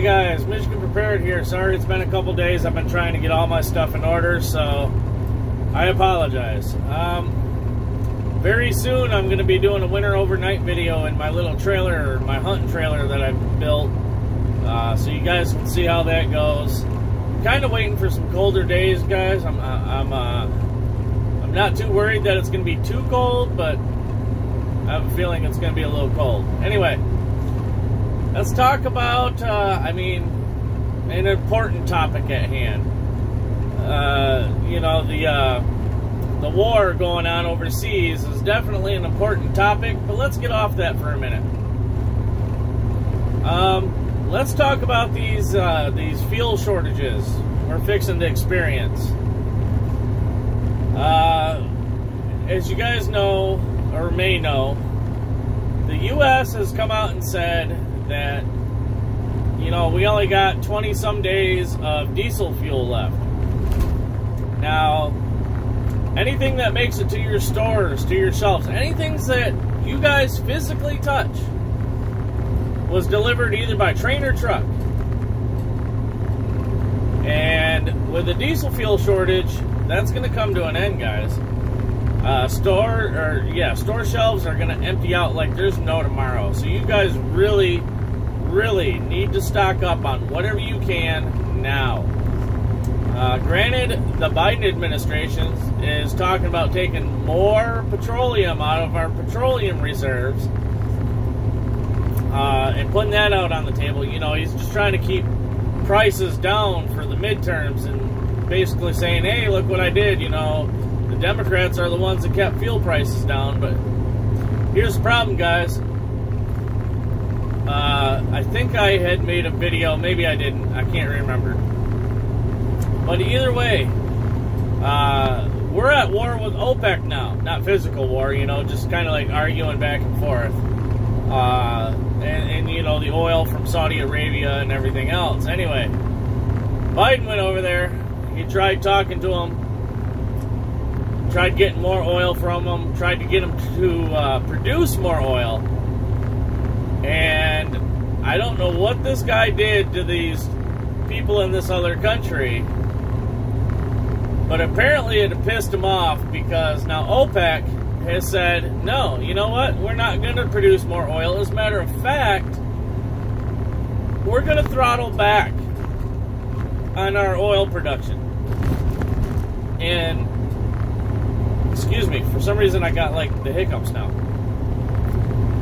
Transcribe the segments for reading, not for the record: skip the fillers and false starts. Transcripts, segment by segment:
Hey guys, Michigan Prepared here. Sorry it's been a couple days. I've been trying to get all my stuff in order, so I apologize. Very soon I'm going to be doing a winter overnight video in my little trailer, my hunting trailer that I've built, so you guys can see how that goes. Kind of waiting for some colder days, guys. I'm not too worried that it's going to be too cold, but I have a feeling it's going to be a little cold. Anyway, let's talk about, an important topic at hand. The war going on overseas is definitely an important topic, but let's get off that for a minute. Let's talk about these fuel shortages we're fixing to experience. As you guys know, or may know, the U.S. has come out and said that, we only got 20-some days of diesel fuel left. Now, anything that makes it to your stores, to your shelves, anything that you guys physically touch was delivered either by train or truck. And with the diesel fuel shortage, that's going to come to an end, guys. Store shelves are going to empty out like there's no tomorrow. So you guys really need to stock up on whatever you can now. Granted, the Biden administration is talking about taking more petroleum out of our petroleum reserves and putting that out on the table. He's just trying to keep prices down for the midterms and basically saying, hey, look what I did. The Democrats are the ones that kept fuel prices down. But here's the problem, guys. I think I had made a video. Maybe I didn't. I can't remember. But either way, we're at war with OPEC now. Not physical war, just kind of like arguing back and forth. And the oil from Saudi Arabia and everything else. Anyway, Biden went over there. He tried talking to him. Tried getting more oil from him. Tried to get him to produce more oil. And I don't know what this guy did to these people in this other country, but apparently it pissed him off because now OPEC has said, no, you know what? We're not going to produce more oil. As a matter of fact, we're going to throttle back on our oil production. And, excuse me, for some reason I got like the hiccups now.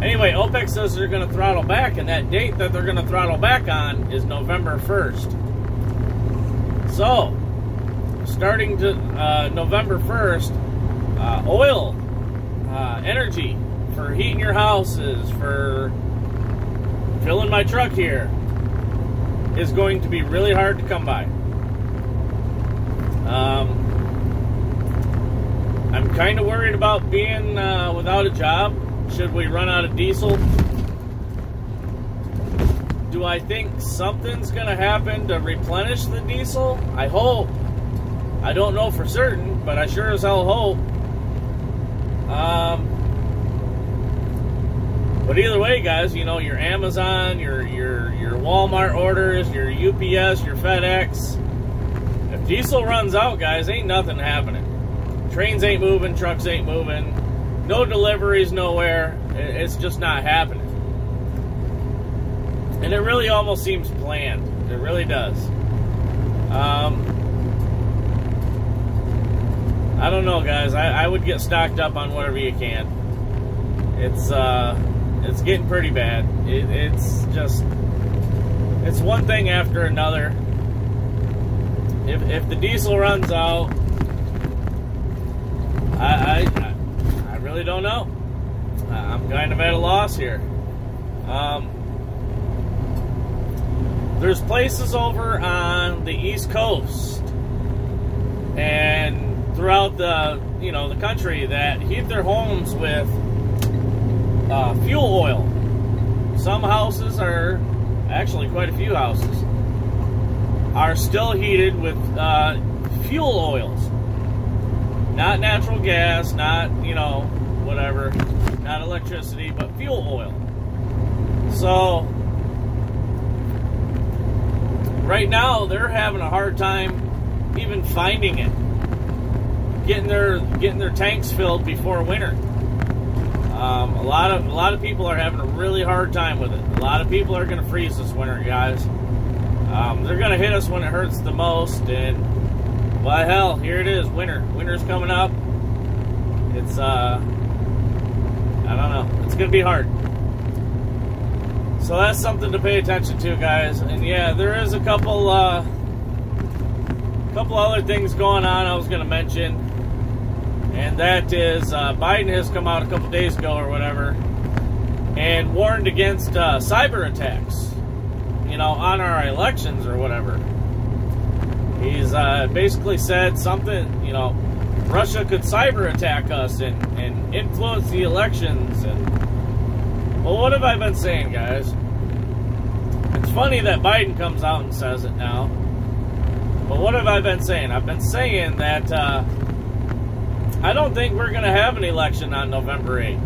Anyway, OPEC says they're going to throttle back, and that date that they're going to throttle back on is November 1st. So, starting to November 1st, oil, energy for heating your houses, for filling my truck here, is going to be really hard to come by. I'm kind of worried about being without a job. Should we run out of diesel? Do I think something's going to happen to replenish the diesel? I hope. I don't know for certain, but I sure as hell hope. But either way, guys, your Amazon, your Walmart orders, your UPS, your FedEx. If diesel runs out, guys, ain't nothing happening. Trains ain't moving, trucks ain't moving. No deliveries nowhere. It's just not happening. And it really almost seems planned. It really does. I don't know, guys. I would get stocked up on whatever you can. It's getting pretty bad. It's one thing after another. If the diesel runs out, I really don't know. I'm kind of at a loss here. There's places over on the East Coast and throughout the the country that heat their homes with fuel oil. Some houses are, actually quite a few houses, are still heated with fuel oils. Not natural gas, not, whatever, not electricity, but fuel oil. So, right now they're having a hard time even finding it, getting their tanks filled before winter. A lot of people are having a really hard time with it. A lot of people are going to freeze this winter, guys. They're going to hit us when it hurts the most, and why hell, here it is, winter. Winter's coming up. It's I don't know. It's going to be hard. So that's something to pay attention to, guys. And yeah, there is a couple other things going on I was going to mention, and that is Biden has come out a couple days ago or whatever and warned against cyber attacks, you know, on our elections or whatever. He's basically said something, you know, Russia could cyber attack us and influence the elections. And well, what have I been saying, guys? It's funny that Biden comes out and says it now. But what have I been saying? I've been saying that I don't think we're going to have an election on November 8th.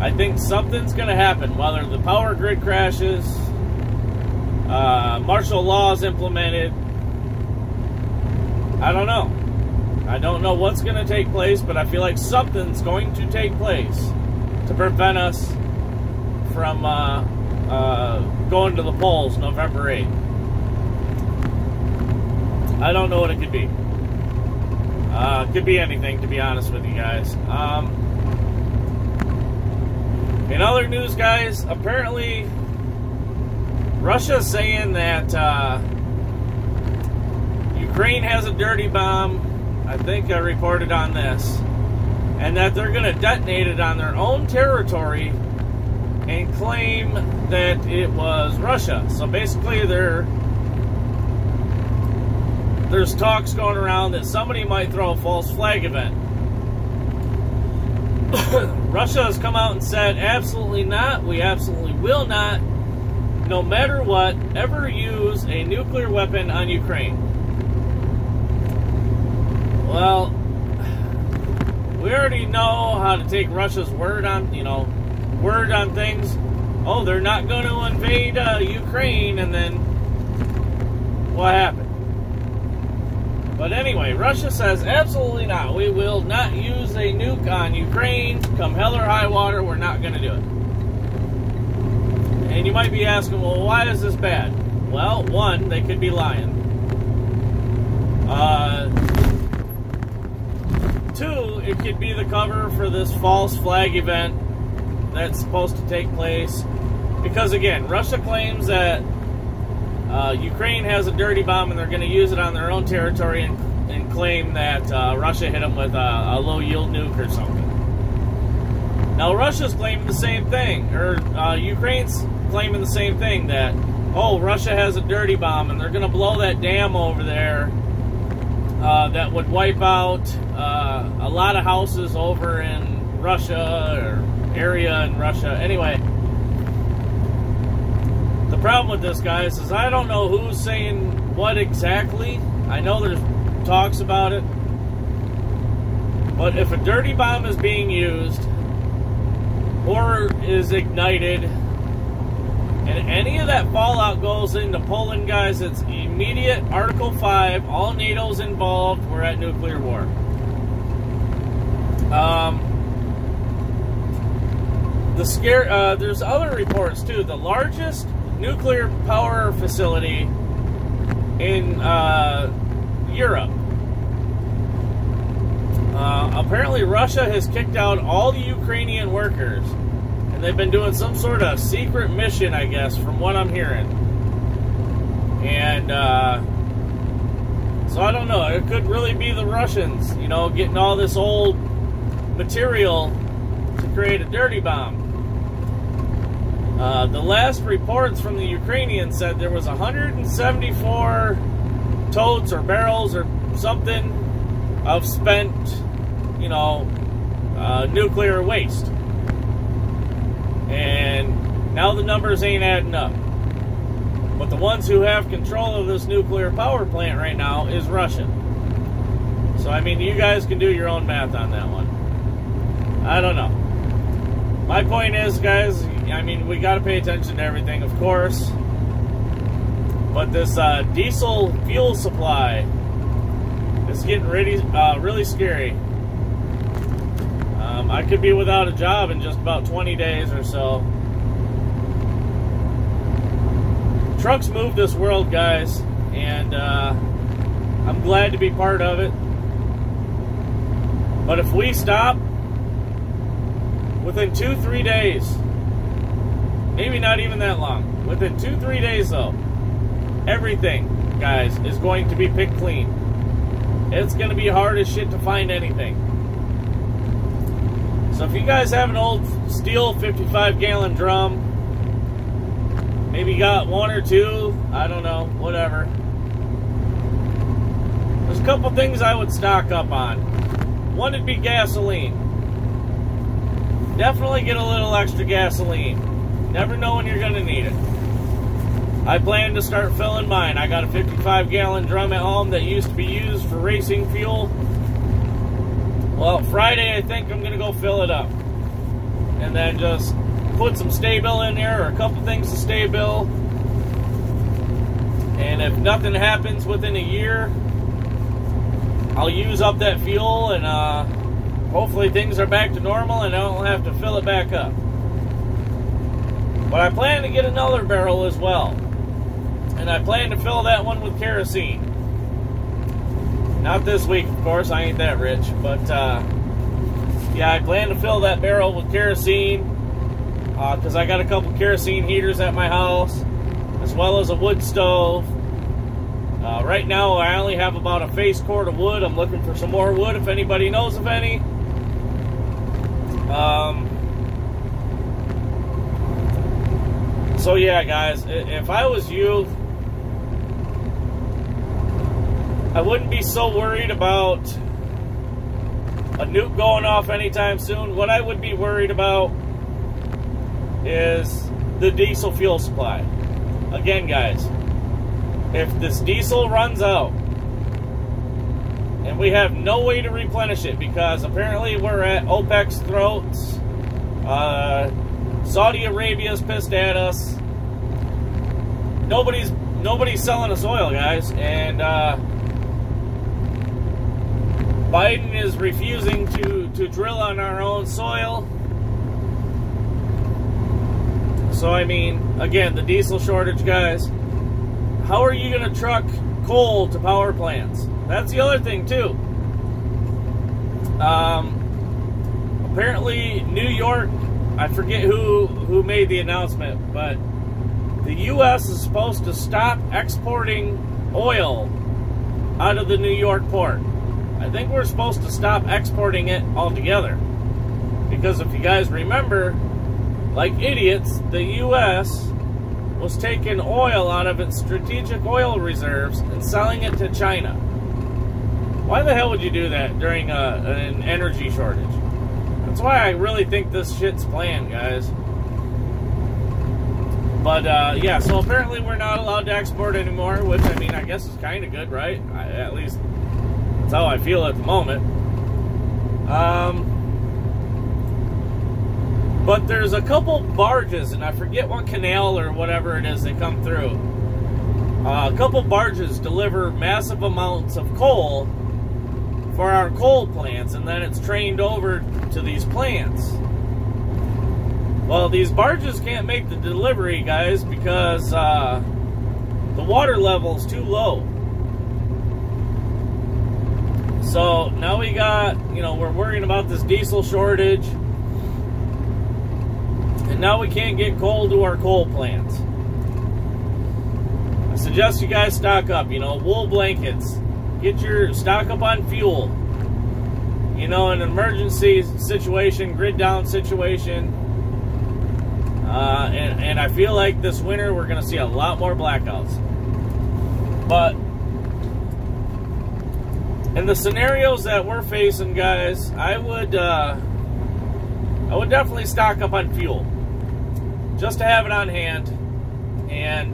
I think something's going to happen, whether the power grid crashes, martial law is implemented. I don't know. I don't know what's going to take place, but I feel like something's going to take place to prevent us from going to the polls November 8th. I don't know what it could be. Could be anything, to be honest with you guys. In other news, guys, apparently Russia's saying that Ukraine has a dirty bomb. I think I reported on this. And that they're going to detonate it on their own territory and claim that it was Russia. So basically there's talks going around that somebody might throw a false flag event. Russia has come out and said, absolutely not, we absolutely will not, no matter what, ever use a nuclear weapon on Ukraine. Well, we already know how to take Russia's word on, word on things. Oh, they're not going to invade Ukraine, and then what happened? But anyway, Russia says, absolutely not. We will not use a nuke on Ukraine. Come hell or high water, we're not going to do it. And you might be asking, well, why is this bad? Well, one, they could be lying. Two, it could be the cover for this false flag event that's supposed to take place. Because, again, Russia claims that Ukraine has a dirty bomb and they're going to use it on their own territory and claim that Russia hit them with a low-yield nuke or something. Now, Russia's claiming the same thing, or Ukraine's claiming the same thing, that, oh, Russia has a dirty bomb and they're going to blow that dam over there that would wipe out a lot of houses over in Russia or area in Russia. Anyway, the problem with this, guys, is I don't know who's saying what exactly. I know there's talks about it. But if a dirty bomb is being used or is ignited and any of that fallout goes into Poland, guys, it's immediate Article 5. All NATO's involved. We're at nuclear war. There's other reports, too. The largest nuclear power facility in Europe. Apparently Russia has kicked out all the Ukrainian workers, and they've been doing some sort of secret mission, I guess, from what I'm hearing. And so I don't know, it could really be the Russians, getting all this old material to create a dirty bomb. The last reports from the Ukrainians said there was 174 totes or barrels or something of spent, nuclear waste. And now the numbers ain't adding up. But the ones who have control of this nuclear power plant right now is Russia. So, I mean, you guys can do your own math on that one. I don't know. My point is, guys, I mean, we got to pay attention to everything, of course. But this diesel fuel supply is getting really scary. I could be without a job in just about 20 days or so. Trucks move this world, guys, and I'm glad to be part of it. But if we stop, within 2-3 days, maybe not even that long, within 2-3 days though, everything, guys, is going to be picked clean. It's going to be hard as shit to find anything. So if you guys have an old steel 55-gallon drum, maybe got one or two, I don't know, whatever. There's a couple things I would stock up on. One would be gasoline. Definitely get a little extra gasoline. Never know when you're going to need it. I plan to start filling mine. I got a 55-gallon drum at home that used to be used for racing fuel. Well, Friday I think I'm going to go fill it up. And then just put some Sta-Bil in there, or a couple things to Sta-Bil. And if nothing happens within a year, I'll use up that fuel, and hopefully things are back to normal and I don't have to fill it back up. But I plan to get another barrel as well. And I plan to fill that one with kerosene. Not this week, of course, I ain't that rich. But, yeah, I plan to fill that barrel with kerosene. Because I got a couple kerosene heaters at my house, as well as a wood stove. Right now, I only have about a face cord of wood. I'm looking for some more wood if anybody knows of any. So yeah, guys, if I was you, I wouldn't be so worried about a nuke going off anytime soon. What I would be worried about is the diesel fuel supply. Again, guys, if this diesel runs out and we have no way to replenish it, because apparently we're at OPEC's throats, Saudi Arabia's pissed at us, nobody's selling us oil, guys, and Biden is refusing to drill on our own soil. So, I mean, again, the diesel shortage, guys. How are you going to truck coal to power plants? That's the other thing, too. Apparently, New York, I forget who made the announcement, but the U.S. is supposed to stop exporting oil out of the New York port. I think we're supposed to stop exporting it altogether. Because if you guys remember, like idiots, the U.S. was taking oil out of its strategic oil reserves and selling it to China. Why the hell would you do that during an energy shortage? That's why I really think this shit's planned, guys. But, yeah, so apparently we're not allowed to export anymore, which, I mean, I guess is kind of good, right? At least that's how I feel at the moment. But there's a couple barges, and I forget what canal or whatever it is they come through. A couple barges deliver massive amounts of coal for our coal plants, and then it's trained over to these plants. Well, these barges can't make the delivery, guys, because the water level is too low. So now we got, we're worrying about this diesel shortage. And now we can't get coal to our coal plants. I suggest you guys stock up, wool blankets. Stock up on fuel. In an emergency situation, grid down situation. And I feel like this winter we're going to see a lot more blackouts. But in the scenarios that we're facing, guys, I would definitely stock up on fuel. Just to have it on hand, and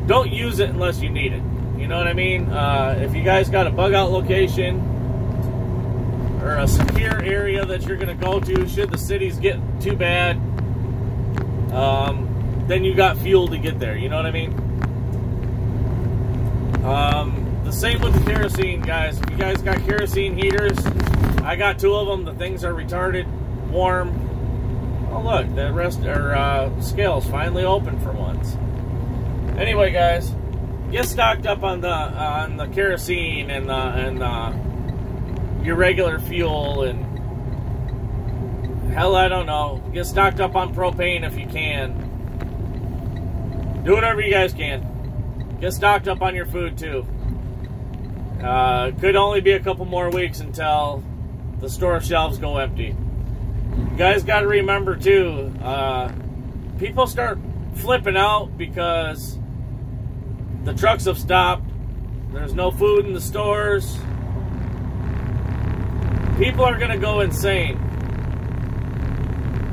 don't use it unless you need it. You know what I mean? If you guys got a bug out location or a secure area that you're going to go to should the cities get too bad, then you got fuel to get there. You know what I mean? The same with the kerosene, guys. If you guys got kerosene heaters, I got 2 of them. The things are retarded warm. Oh look, the scale's finally open for once. Anyway, guys, get stocked up on the kerosene and your regular fuel, and hell, I don't know. Get stocked up on propane if you can. Do whatever you guys can. Get stocked up on your food too. Could only be a couple more weeks until the store shelves go empty. You guys got to remember too, people start flipping out because the trucks have stopped. There's no food in the stores. People are going to go insane.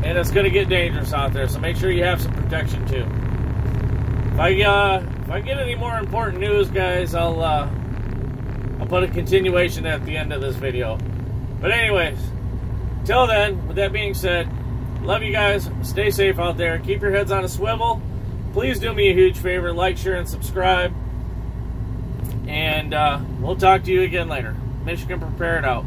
And it's going to get dangerous out there, so make sure you have some protection too. If I get any more important news, guys, I'll put a continuation at the end of this video. But anyways, till then, with that being said, love you guys. Stay safe out there. Keep your heads on a swivel. Please do me a huge favor. Like, share, and subscribe. And we'll talk to you again later. Michigan Prepared out.